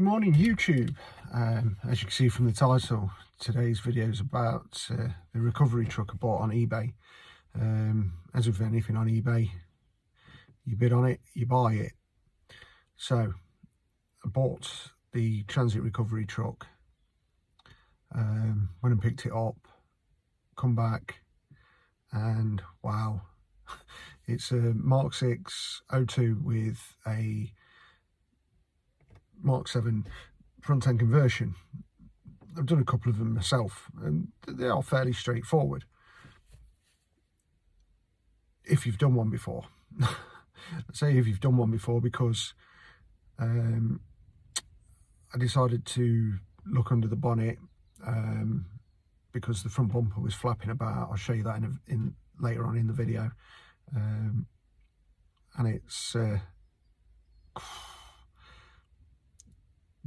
Morning YouTube. As you can see from the title, today's video is about the recovery truck I bought on eBay. As with anything on eBay, you bid on it, you buy it. So I bought the transit recovery truck, went and picked it up, come back, and wow, it's a Mk6 O2 with a Mk7 front end conversion. I've done a couple of them myself and they are fairly straightforward if you've done one before. I say if you've done one before because I decided to look under the bonnet because the front bumper was flapping about. I'll show you that in later on in the video, and it's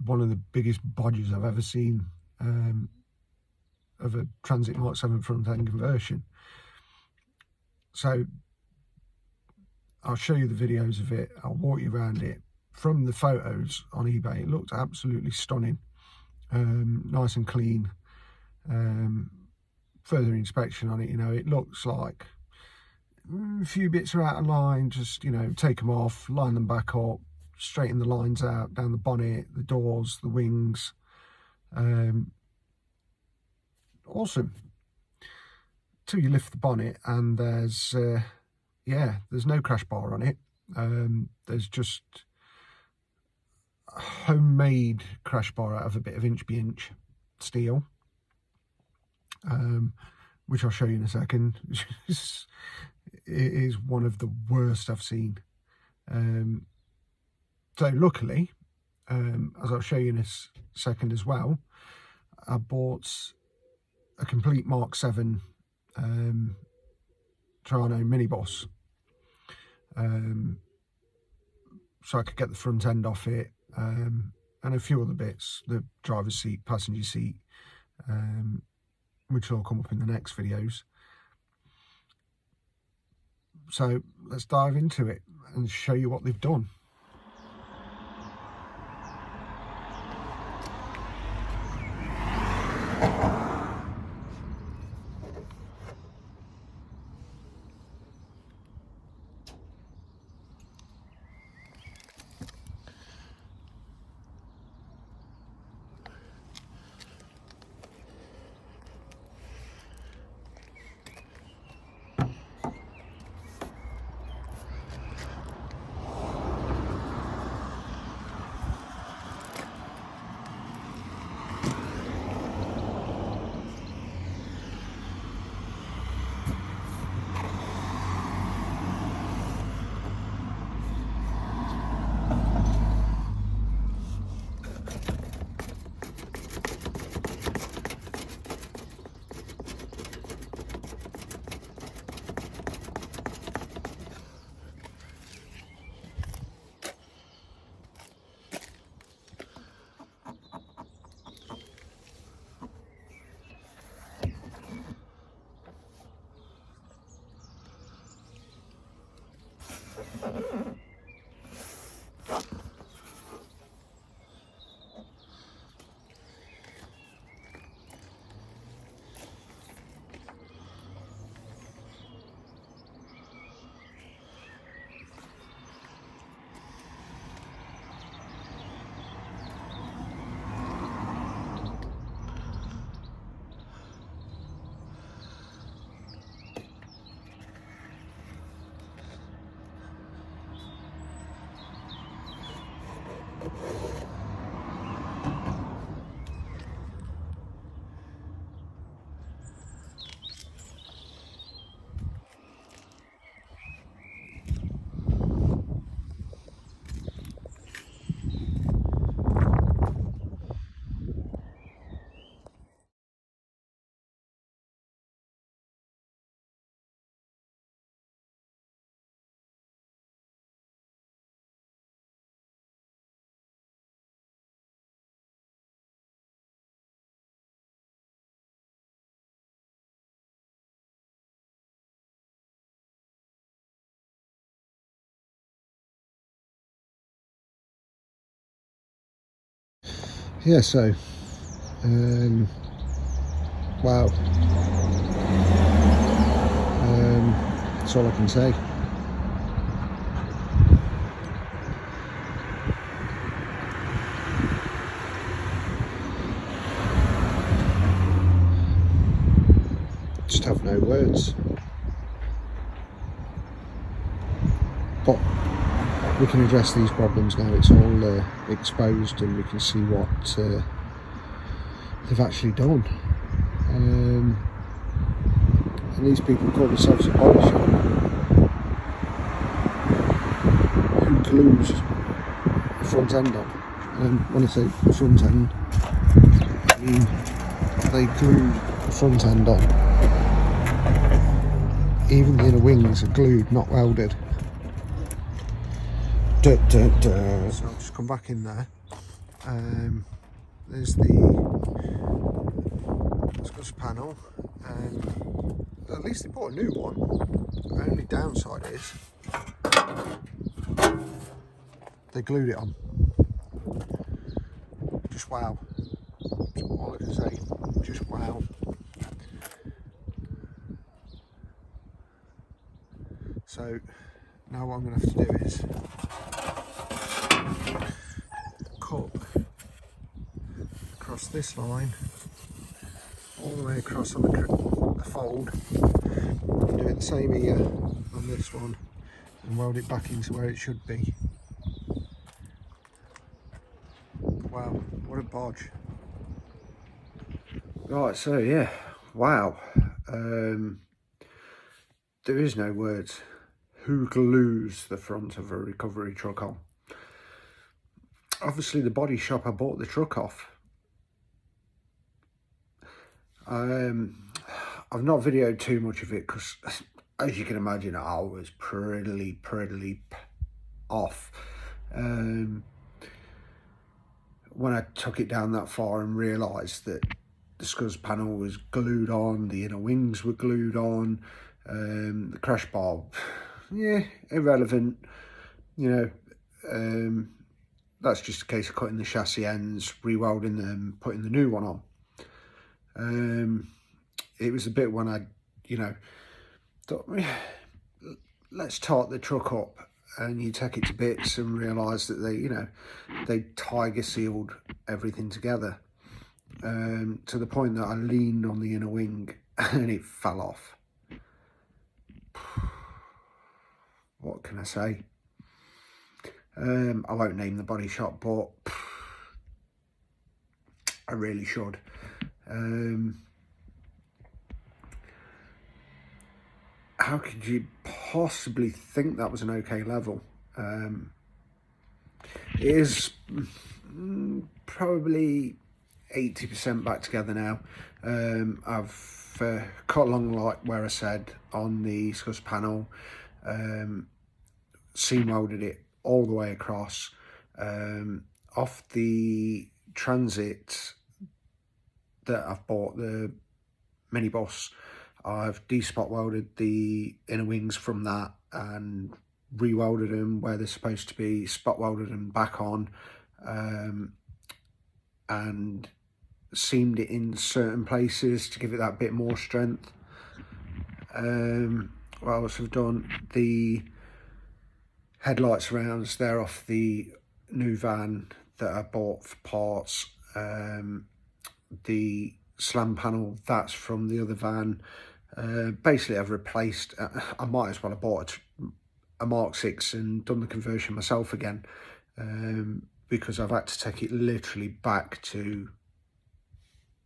one of the biggest bodges I've ever seen of a transit Mk7 front end conversion. So I'll show you the videos of it, I'll walk you around it. From the photos on eBay, it looked absolutely stunning, nice and clean. Further inspection on it, you know, it looks like a few bits are out of line. Just, you know, take them off, line them back up, straighten the lines out down the bonnet, the doors, the wings. Awesome. Till you lift the bonnet and there's there's no crash bar on it. There's just a homemade crash bar out of a bit of inch by inch steel, which I'll show you in a second. It is one of the worst I've seen. So luckily, as I'll show you in a second as well, I bought a complete Mk7 Trano minibus, so I could get the front end off it, and a few other bits, the driver's seat, passenger seat, which will come up in the next videos. So let's dive into it and show you what they've done. yeah, so wow, that's all I can say. Just have no words. But we can address these problems now. It's all exposed, and we can see what they've actually done. And these people call themselves a body shop who glues the front end on. And when I say front end, I mean they glued the front end on. Even the inner wings are glued, not welded. So I'll just come back in there. There's the scuss panel, and at least they bought a new one. The only downside is they glued it on. Just wow. That's all I can say. Just wow. So now what I'm going to have to do is cut across this line all the way across on the fold, and do the same here on this one, and weld it back into where it should be. Wow, what a bodge. Right, so yeah, wow. There is no words. Who glues the front of a recovery truck on? Obviously the body shop I bought the truck off. I've not videoed too much of it because, as you can imagine, I was pretty off when I took it down that far and realised that the scuss panel was glued on, the inner wings were glued on, the crash bar, yeah, irrelevant, you know. That's just a case of cutting the chassis ends, re-welding them, putting the new one on. It was a bit when I, you know, thought, let's tart the truck up, and you take it to bits and realise that they, you know, they tiger sealed everything together, to the point that I leaned on the inner wing and it fell off. What can I say? I won't name the body shop, but I really should. How could you possibly think that was an okay level? It is probably 80% back together now. I've cut along like where I said on the scuss panel, seam welded it all the way across. Off the Transit that I've bought, the minibus, I've de-spot welded the inner wings from that and re-welded them where they're supposed to be, spot welded them back on, and seamed it in certain places to give it that bit more strength. What else I've done? The headlights surrounds, they're off the new van that I bought for parts. The slam panel, that's from the other van. Basically I've replaced, I might as well have bought a Mk6 and done the conversion myself again, because I've had to take it literally back to,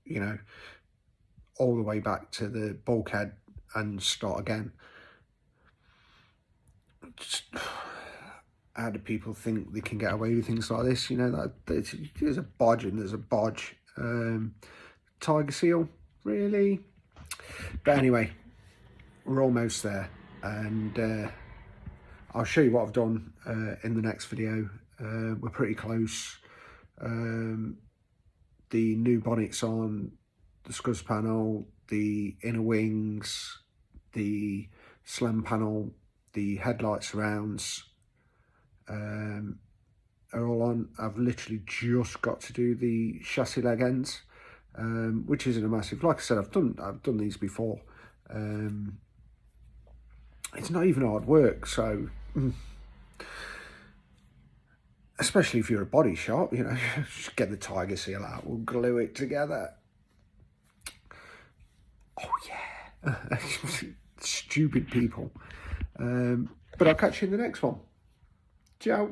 you know, all the way back to the bulkhead and start again. Just, how do people think they can get away with things like this? You know, that there's a bodge and there's a bodge. Tiger seal, really? But anyway, we're almost there, and I'll show you what I've done in the next video. We're pretty close. The new bonnets on the scuss panel, the inner wings, the slam panel, the headlight surrounds, are all on. I've literally just got to do the chassis leg ends, which isn't a massive. Like I said, I've done these before. It's not even hard work, so especially if you're a body shop, you know, just get the tiger seal out, we'll glue it together. Oh yeah, stupid people. But I'll catch you in the next one. Ciao.